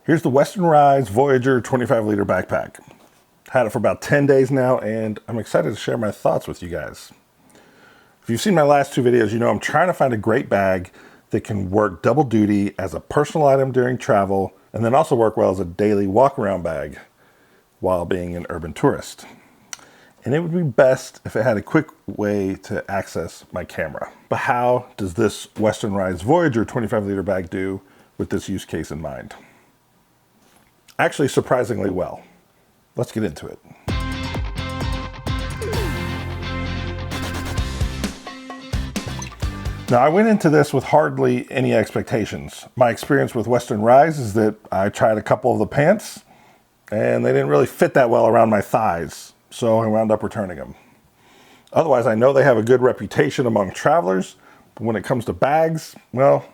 Here's the Western Rise Voyager 25-liter backpack. Had it for about 10 days now, and I'm excited to share my thoughts with you guys. If you've seen my last two videos, you know I'm trying to find a great bag that can work double duty as a personal item during travel, and then also work well as a daily walk-around bag while being an urban tourist. And it would be best if it had a quick way to access my camera. But how does this Western Rise Voyager 25-liter bag do with this use case in mind? Actually, surprisingly well. Let's get into it. Now, I went into this with hardly any expectations. My experience with Western Rise is that I tried a couple of the pants and they didn't really fit that well around my thighs, so I wound up returning them. Otherwise, I know they have a good reputation among travelers, but when it comes to bags, well,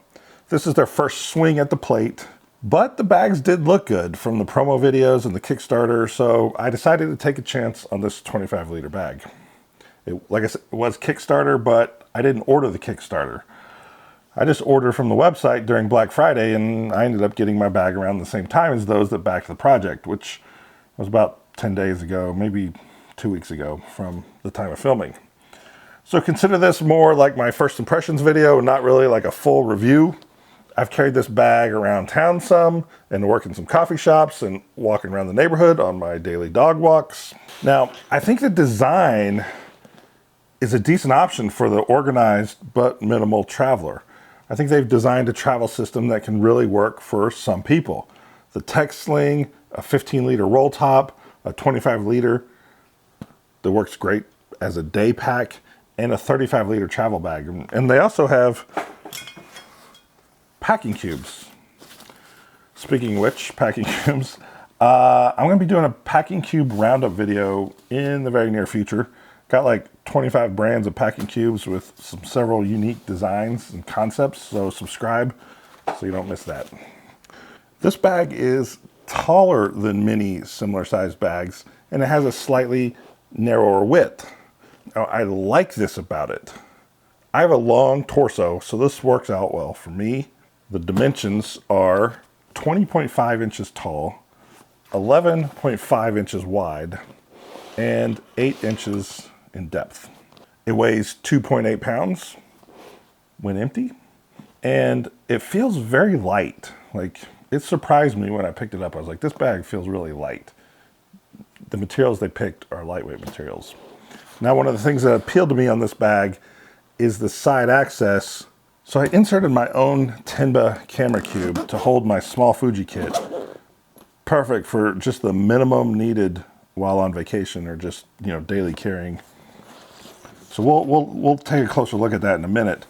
this is their first swing at the plate. But the bags did look good from the promo videos and the Kickstarter, so I decided to take a chance on this 25-liter bag. Like I said, it was Kickstarter, but I didn't order the Kickstarter. I just ordered from the website during Black Friday, and I ended up getting my bag around the same time as those that backed the project, which was about 10 days ago, maybe 2 weeks ago from the time of filming. So consider this more like my first impressions video and not really like a full review. I've carried this bag around town some and work in some coffee shops and walking around the neighborhood on my daily dog walks. Now, I think the design is a decent option for the organized but minimal traveler. I think they've designed a travel system that can really work for some people. The tech sling, a 15-liter roll top, a 25-liter that works great as a day pack, and a 35-liter travel bag. And they also have packing cubes. Speaking of which, packing cubes, I'm going to be doing a packing cube roundup video in the very near future. Got like 25 brands of packing cubes with several unique designs and concepts, so subscribe so you don't miss that. This bag is taller than many similar sized bags, and it has a slightly narrower width. Now, I like this about it. I have a long torso, so this works out well for me. The dimensions are 20.5 inches tall, 11.5 inches wide, and 8 inches in depth. It weighs 2.8 pounds when empty, and it feels very light. Like, it surprised me when I picked it up. I was like, this bag feels really light. The materials they picked are lightweight materials. Now, one of the things that appealed to me on this bag is the side access. So I inserted my own Tenba camera cube to hold my small Fuji kit. Perfect for just the minimum needed while on vacation or just, you know, daily carrying. So we'll take a closer look at that in a minute.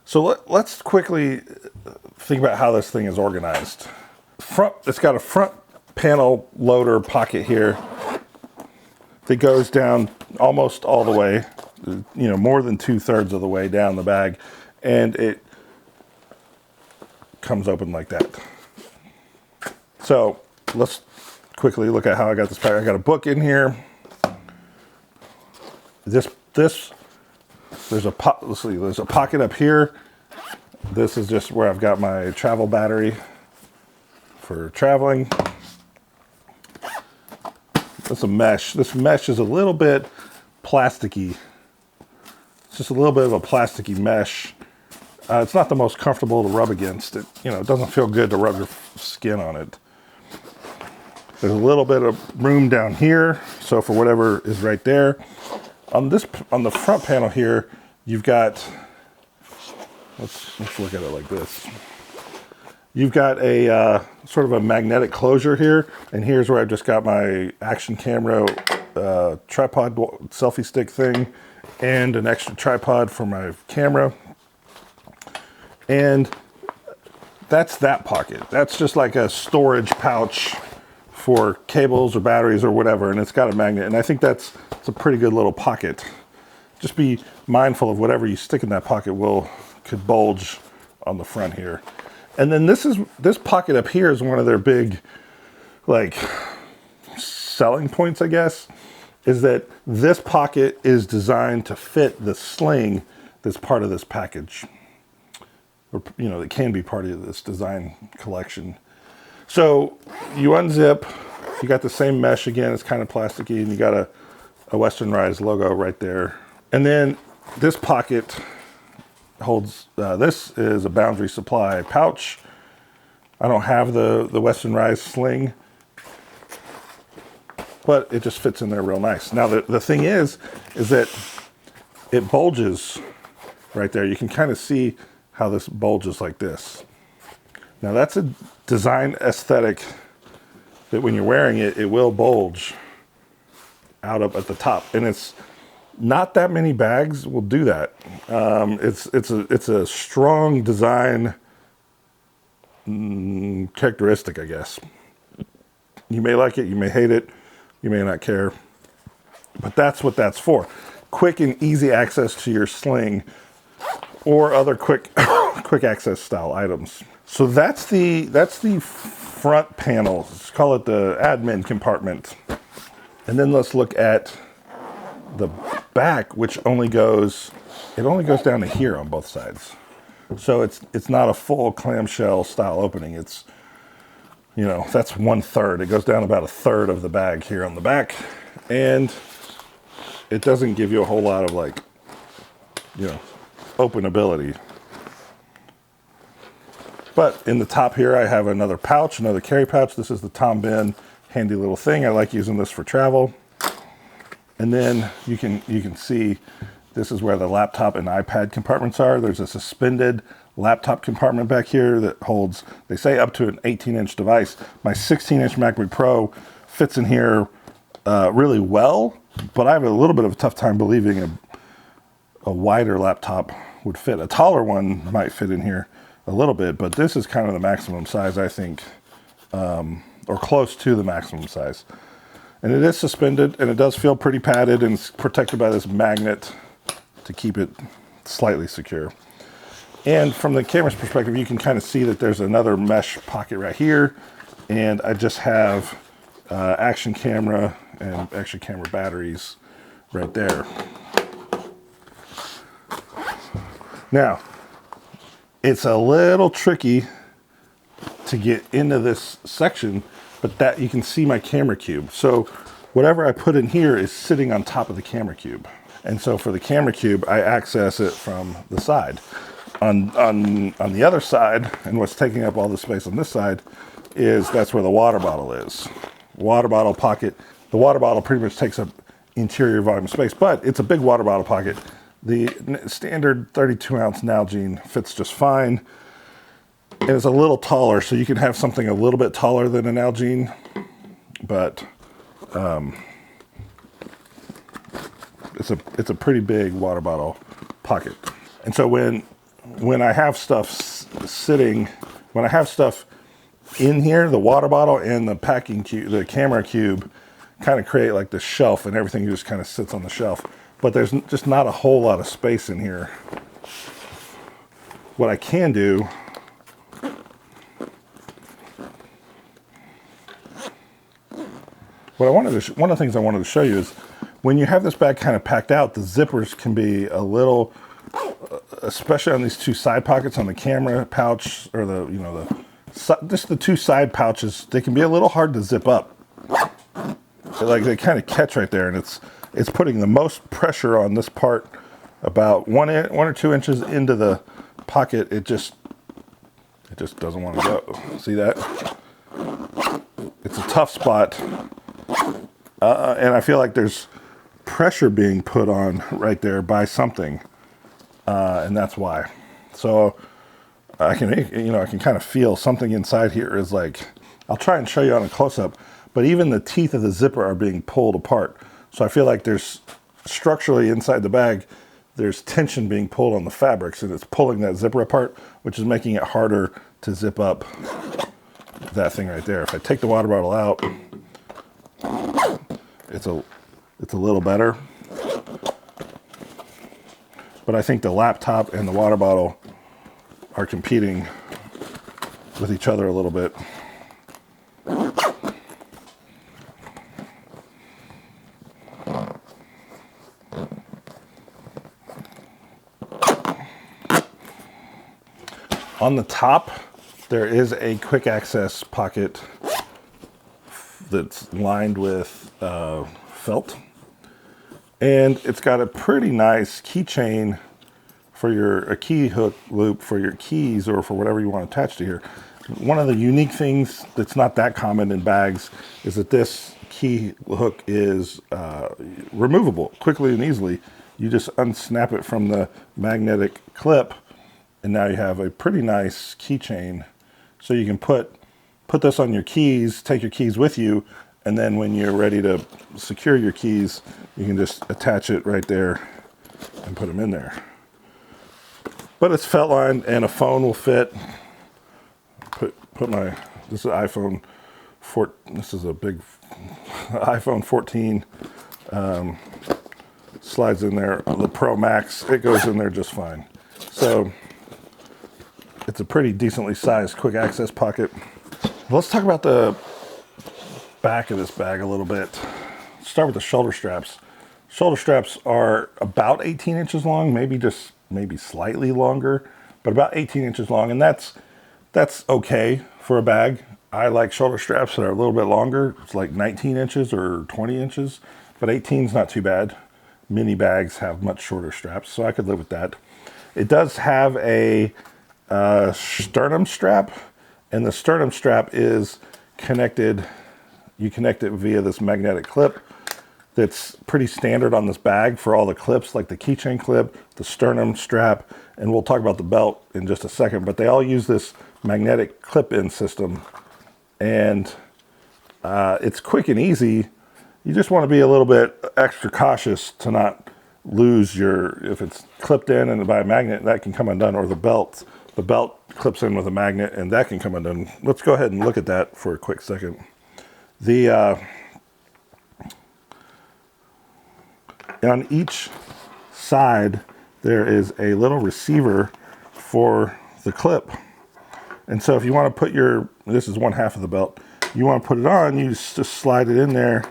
So let's quickly think about how this thing is organized. It's got a front panel loader pocket here that goes down almost all the way, you know, more than 2/3 of the way down the bag. And it comes open like that. So let's quickly look at how I got this bag. I got a book in here. There's a pocket up here. This is just where I've got my travel battery for traveling. That's a mesh. This mesh is a little bit plasticky. It's just a little bit of a plasticky mesh. It's not the most comfortable to rub against. It, you know, it doesn't feel good to rub your skin on it. There's a little bit of room down here, so for whatever is right there. On the front panel here, you've got, let's look at it like this. You've got a sort of a magnetic closure here, and here's where I've just got my action camera tripod selfie stick thing, and an extra tripod for my camera. And that's that pocket. That's just like a storage pouch for cables or batteries or whatever, and it's got a magnet, and I think it's a pretty good little pocket. Just be mindful of whatever you stick in that pocket could bulge on the front here. And then this pocket up here is one of their big, like, selling points, I guess, is that this pocket is designed to fit the sling that's part of this package. Or, you know, that can be part of this design collection. So you unzip, you got the same mesh again, it's kind of plasticky, and you got a Western Rise logo right there. And then this pocket holds, this is a boundary supply pouch. I don't have the Western Rise sling, but it just fits in there real nice. Now the thing is that it bulges right there. You can kind of see how this bulges like this. Now that's a design aesthetic that when you're wearing it, it will bulge out up at the top. And it's not that many bags will do that. It's a strong design characteristic, I guess. You may like it, you may hate it, you may not care, but that's what that's for. Quick and easy access to your sling or other quick access style items. So that's the front panel. Let's call it the admin compartment. And then let's look at the back, which only goes down to here on both sides. So it's not a full clamshell style opening. It's, you know, that's 1/3. It goes down about 1/3 of the bag here on the back. And it doesn't give you a whole lot of, like, you know, openability. But in the top here, I have another pouch, another carry pouch. This is the Tom Ben, handy little thing. I like using this for travel. And then you can see this is where the laptop and iPad compartments are. There's a suspended laptop compartment back here that holds, they say, up to an 18-inch device. My 16-inch MacBook Pro fits in here really well, but I have a little bit of a tough time believing a wider laptop would fit. A taller one might fit in here a little bit, but this is kind of the maximum size, I think, or close to the maximum size. And it is suspended, and it does feel pretty padded, and it's protected by this magnet to keep it slightly secure. And from the camera's perspective, you can kind of see that there's another mesh pocket right here, and I just have action camera and action camera batteries right there. Now, it's a little tricky to get into this section, but that you can see my camera cube. So whatever I put in here is sitting on top of the camera cube. And so for the camera cube, I access it from the side. On the other side, and what's taking up all the space on this side, that's where the water bottle is. Water bottle pocket. The water bottle pretty much takes up interior volume space, but it's a big water bottle pocket. The standard 32-ounce Nalgene fits just fine. And it's a little taller, so you can have something a little bit taller than an Nalgene, but it's a pretty big water bottle pocket. And so when I have stuff when I have stuff in here, the water bottle and the packing cube, the camera cube, kind of create like the shelf, and everything just kind of sits on the shelf. But there's just not a whole lot of space in here. What I can do, one of the things I wanted to show you is when you have this bag kind of packed out, the zippers can be a little, especially on these two side pockets on the camera pouch, or just the two side pouches, they can be a little hard to zip up. Like they kind of catch right there, and it's putting the most pressure on this part about 1 or 2 inches into the pocket. It just doesn't want to go. See that? It's a tough spot, and I feel like there's pressure being put on right there by something, and that's why. So I can kind of feel something inside here is like, I'll try and show you on a close-up, but even the teeth of the zipper are being pulled apart. So I feel like there's structurally inside the bag, there's tension being pulled on the fabrics, and it's pulling that zipper apart, which is making it harder to zip up that thing right there. If I take the water bottle out, it's a little better. But I think the laptop and the water bottle are competing with each other a little bit. On the top, there is a quick access pocket that's lined with felt. And it's got a pretty nice keychain for a key hook loop for your keys or for whatever you want to attach to here. One of the unique things that's not that common in bags is that this key hook is removable quickly and easily. You just unsnap it from the magnetic clip, and now you have a pretty nice keychain. So you can put this on your keys, take your keys with you, and then when you're ready to secure your keys, you can just attach it right there and put them in there. But it's felt lined, and a phone will fit. This is an iPhone 4. This is a big iPhone 14. Slides in there. The Pro Max, it goes in there just fine. So it's a pretty decently sized quick access pocket. Let's talk about the back of this bag a little bit. Start with the shoulder straps. Shoulder straps are about 18 inches long, maybe slightly longer, but about 18 inches long, and that's okay for a bag. I like shoulder straps that are a little bit longer. It's like 19 inches or 20 inches, but 18 is not too bad. Mini bags have much shorter straps, so I could live with that. It does have a sternum strap, and the sternum strap is connected. You connect it via this magnetic clip that's pretty standard on this bag for all the clips, like the keychain clip, the sternum strap, and we'll talk about the belt in just a second, but they all use this magnetic clip-in system, and it's quick and easy. You just want to be a little bit extra cautious to not lose if it's clipped in and by a magnet, that can come undone, or the belt clips in with a magnet and that can come undone. Let's go ahead and look at that for a quick second. On each side, there is a little receiver for the clip. And so if you want to put this is one half of the belt, you want to put it on, you just slide it in there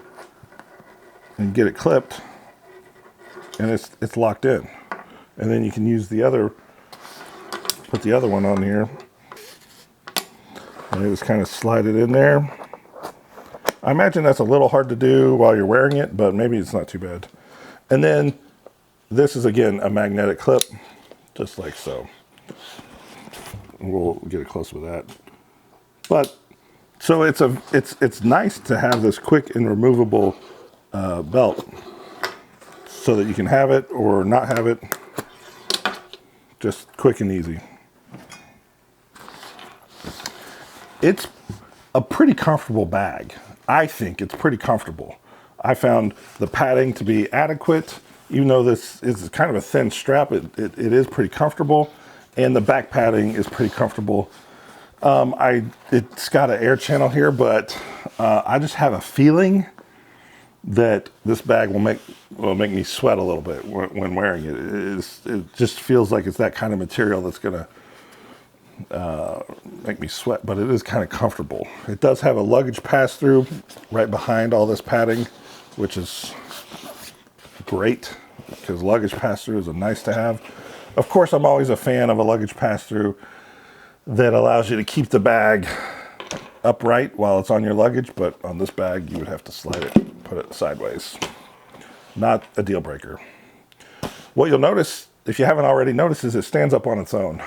and get it clipped, and it's locked in. And then you can use put the other one on here, and just kind of slide it in there. I imagine that's a little hard to do while you're wearing it, but maybe it's not too bad. And then this is, again, a magnetic clip, just like so. We'll get it close with that. But so it's nice to have this quick and removable belt, so that you can have it or not have it, just quick and easy. It's a pretty comfortable bag. I think it's pretty comfortable. I found the padding to be adequate. Even though this is kind of a thin strap, it is pretty comfortable, and the back padding is pretty comfortable. It's got an air channel here, but I just have a feeling that this bag will make me sweat a little bit when wearing it. It just feels like it's that kind of material that's gonna make me sweat, but it is kind of comfortable. It does have a luggage pass-through right behind all this padding, which is great because luggage pass-through is a nice to have. Of course, I'm always a fan of a luggage pass-through that allows you to keep the bag upright while it's on your luggage, but on this bag you would have to slide it, put it sideways. Not a deal breaker. What you'll notice, if you haven't already noticed, is it stands up on its own.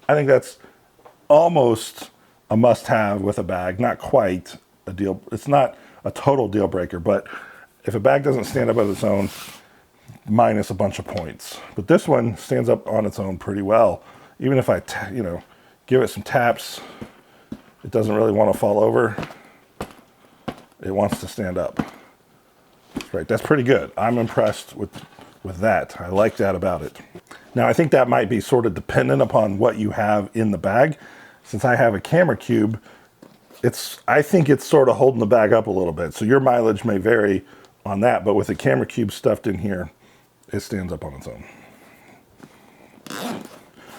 I think that's almost a must-have with a bag. Not quite a deal. It's not a total deal breaker, but if a bag doesn't stand up on its own, minus a bunch of points. But this one stands up on its own pretty well. Even if I, give it some taps, it doesn't really want to fall over. It wants to stand up. Right, that's pretty good. I'm impressed with that. I like that about it. Now, I think that might be sort of dependent upon what you have in the bag. Since I have a camera cube, I think it's sort of holding the bag up a little bit. So your mileage may vary on that, but with the camera cube stuffed in here, it stands up on its own.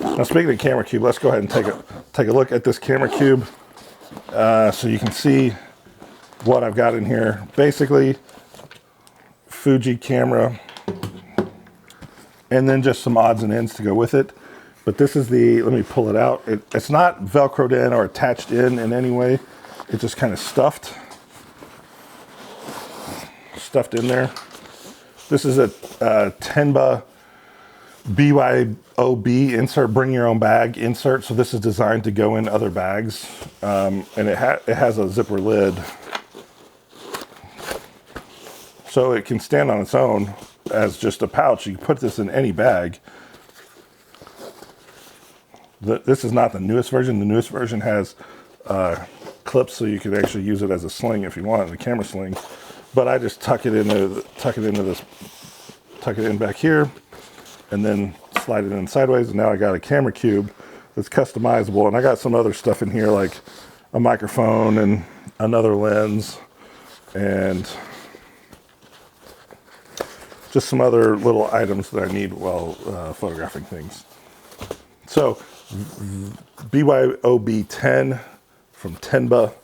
Now, speaking of camera cube, let's go ahead and take a look at this camera cube so you can see what I've got in here. Basically, Fuji camera, and then just some odds and ends to go with it. But this is the, let me pull it out. It's not Velcroed in or attached in any way. It's just kind of stuffed in there. This is a Tenba BYOB insert, bring your own bag insert. So this is designed to go in other bags. And it has a zipper lid. So it can stand on its own as just a pouch. You can put this in any bag. This is not the newest version. The newest version has clips, so you could actually use it as a sling if you want, a camera sling. But I just tuck it in back here, and then slide it in sideways. And now I got a camera cube that's customizable, and I got some other stuff in here like a microphone and another lens, and just some other little items that I need while photographing things. So BYOB 10 from Tenba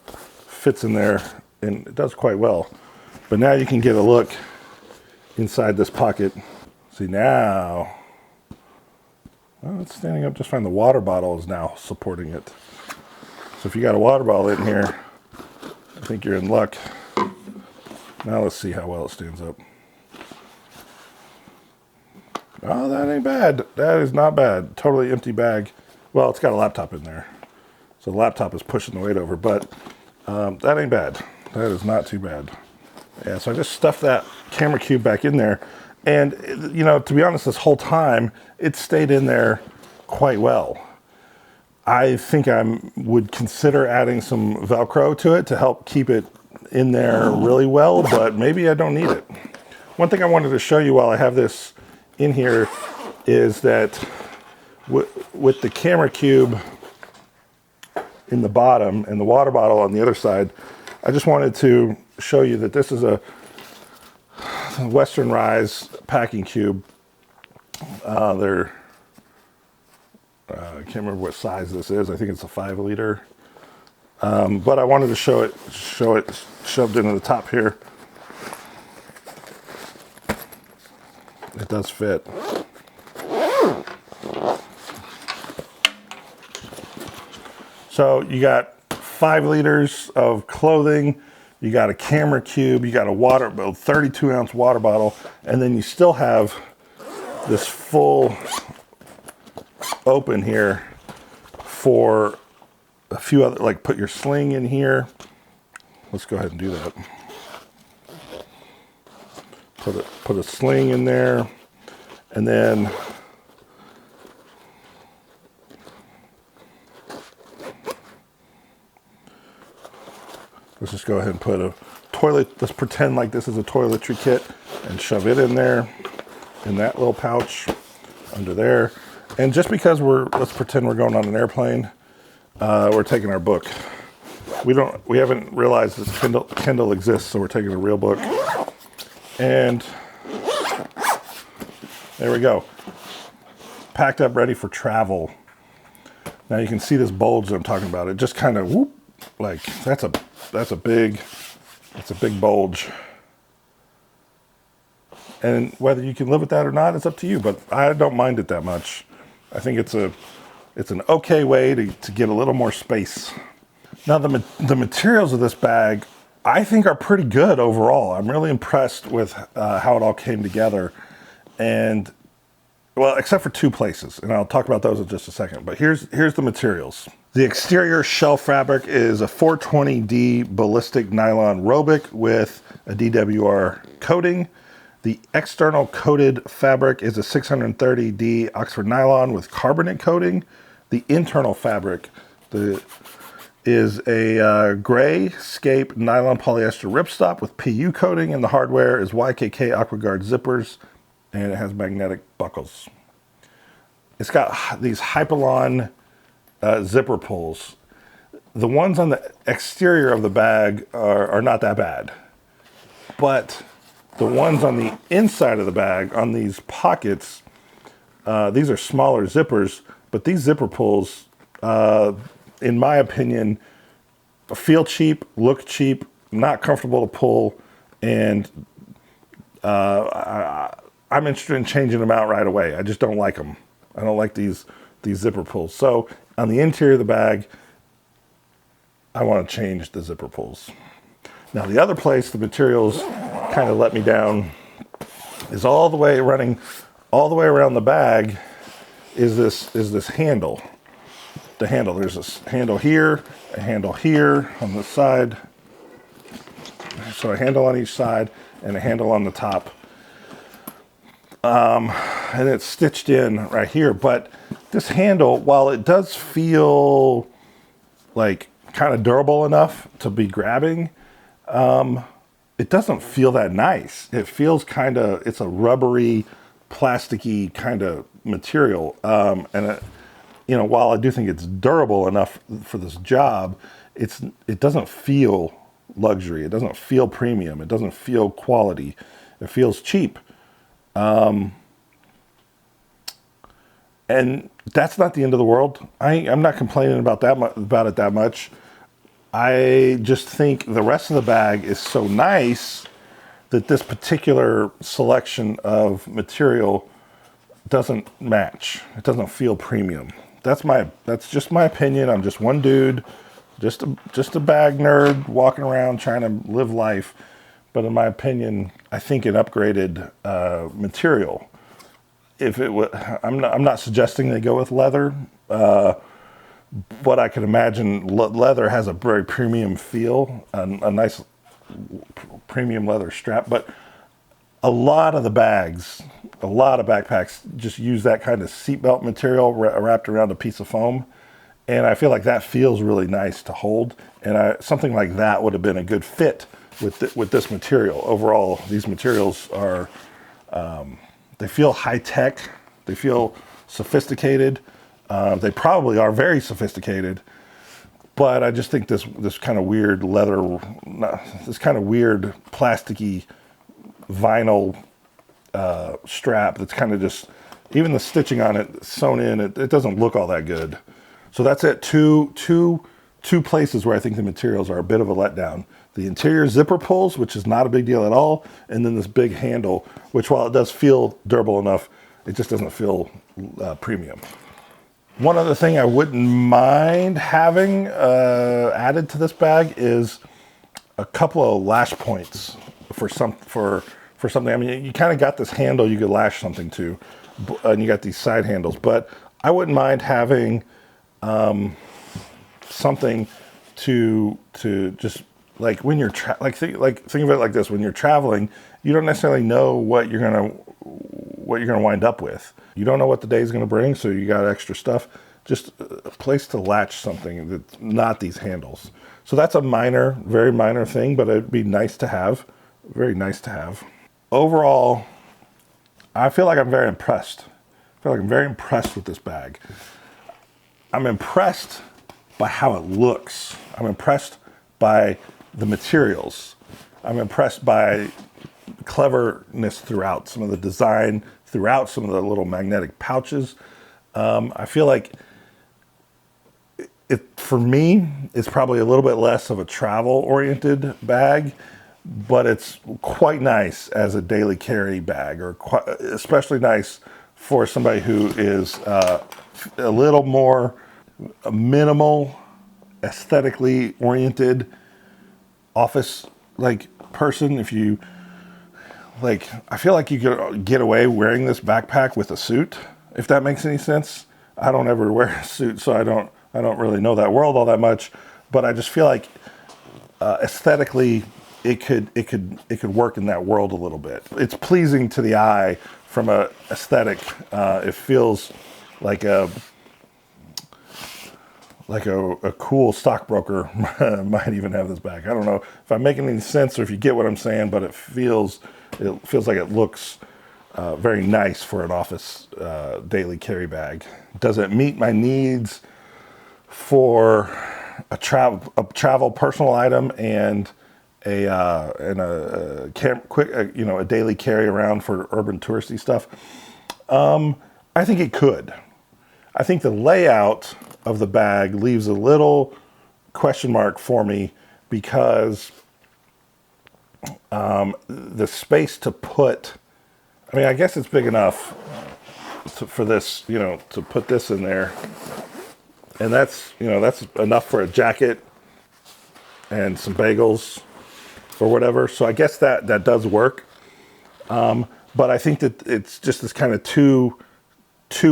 fits in there, and it does quite well. But now you can get a look inside this pocket. See now, well, it's standing up just fine. The water bottle is now supporting it. So if you got a water bottle in here, I think you're in luck. Now let's see how well it stands up. Oh, that ain't bad. That is not bad. Totally empty bag. Well, it's got a laptop in there. So the laptop is pushing the weight over, but that ain't bad. That is not too bad. Yeah, so I just stuffed that camera cube back in there. And, you know, to be honest, this whole time, it stayed in there quite well. I think I would consider adding some Velcro to it to help keep it in there really well, but maybe I don't need it. One thing I wanted to show you while I have this in here is that with the camera cube in the bottom and the water bottle on the other side, I just wanted to show you that this is a Western Rise packing cube. I can't remember what size this is. I think it's a 5 liter. But I wanted to show it shoved into the top here. It does fit. So you got 5 liters of clothing, you got a camera cube, you got a 32-ounce water bottle, and then you still have this full open here for a few other, like put your sling in here. Let's go ahead and do that. Put a sling in there, and then let's just go ahead and put a toilet. Let's pretend like this is a toiletry kit and shove it in there, in that little pouch under there. And just because let's pretend we're going on an airplane, we're taking our book. We haven't realized that Kindle exists, so we're taking a real book. And there we go. Packed up, ready for travel. Now you can see this bulge that I'm talking about. It just kind of whoop, like that's a big bulge. And whether you can live with that or not, it's up to you, but I don't mind it that much. I think it's an okay way to get a little more space. Now the materials of this bag, I think, are pretty good overall. I'm really impressed with how it all came together. And, well, except for 2 places, and I'll talk about those in just a second. But here's the materials. The exterior shell fabric is a 420D ballistic nylon Robic with a DWR coating. The external coated fabric is a 630D Oxford nylon with carbonate coating. The internal fabric is a gray scape nylon polyester ripstop with PU coating, and the hardware is YKK AquaGuard zippers, and it has magnetic buckles. It's got these Hypalon zipper pulls. The ones on the exterior of the bag are not that bad, but the ones on the inside of the bag, on these pockets, these are smaller zippers, but these zipper pulls, in my opinion, feel cheap, look cheap, not comfortable to pull, and I'm interested in changing them out right away. I just don't like them. I don't like these these zipper pulls. So on the interior of the bag, I want to change the zipper pulls. Now the other place the materials kind of let me down is all the way running all the way around the bag is this handle. The handle, there's this handle here, a handle here on the side. So a handle on each side and a handle on the top. And it's stitched in right here. But this handle, while it does feel like kind of durable enough to be grabbing, it doesn't feel that nice. It feels kind of, it's a rubbery, plasticky kind of material. While I do think it's durable enough for this job, it doesn't feel luxury. It doesn't feel premium. It doesn't feel quality. It feels cheap. And that's not the end of the world. I'm not complaining about it that much. I just think the rest of the bag is so nice that this particular selection of material doesn't match. It doesn't feel premium. That's just my opinion. I'm just one dude, just a bag nerd walking around trying to live life. But in my opinion, I think an upgraded material. I'm not suggesting they go with leather, but I can imagine leather has a very premium feel, a nice premium leather strap. But a lot of backpacks just use that kind of seatbelt material wrapped around a piece of foam. And I feel like that feels really nice to hold. And something like that would have been a good fit with this material. Overall, these materials are, they feel high tech. They feel sophisticated. They probably are very sophisticated. But I just think this kind of weird leather, this kind of weird plasticky vinyl strap that's kind of just, even the stitching on it sewn in, it doesn't look all that good. So that's it. Two places where I think the materials are a bit of a letdown. The interior zipper pulls, which is not a big deal at all, and then this big handle, which while it does feel durable enough, it just doesn't feel premium. One other thing I wouldn't mind having added to this bag is a couple of lash points for something. I mean, you kind of got this handle you could lash something to, and you got these side handles. But I wouldn't mind having something to just like when you're think of it like this: when you're traveling, you don't necessarily know what you're gonna wind up with. You don't know what the day's gonna bring, so you got extra stuff. Just a place to latch something that's not these handles. So that's a very minor thing, but it'd be nice to have. Very nice to have. Overall, I feel like I'm very impressed. I feel like I'm very impressed with this bag. I'm impressed by how it looks. I'm impressed by the materials. I'm impressed by cleverness throughout, some of the design throughout, some of the little magnetic pouches. I feel like for me, it's probably a little bit less of a travel-oriented bag, but it's quite nice as a daily carry bag, or especially nice for somebody who is a little more minimal, aesthetically oriented office person. If you I feel like you could get away wearing this backpack with a suit, if that makes any sense. I don't ever wear a suit, so I don't really know that world all that much, but I just feel like aesthetically it could work in that world a little bit. It's pleasing to the eye from a aesthetic. It feels like a cool stockbroker might even have this bag. I don't know if I'm making any sense or if you get what I'm saying, but it feels like it looks very nice for an office daily carry bag. Does it meet my needs for a travel personal item and a daily carry around for urban touristy stuff? I think it could. I think the layout of the bag leaves a little question mark for me, because the space to put, I mean, I guess it's big enough for this, to put this in there. And that's, that's enough for a jacket and some bagels or whatever. So I guess that does work. But I think that it's just this kind of two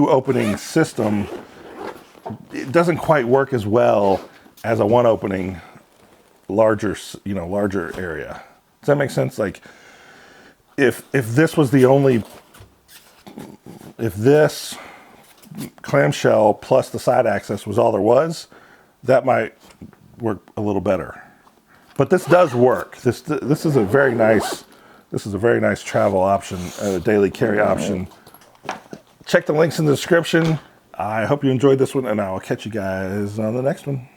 opening system. It doesn't quite work as well as a one opening larger area. Does that make sense? Like if this was the only, if this clamshell plus the side access was all there was, that might work a little better. But this does work. This is a very nice travel option, a daily carry option. Check the links in the description. I hope you enjoyed this one, and I'll catch you guys on the next one.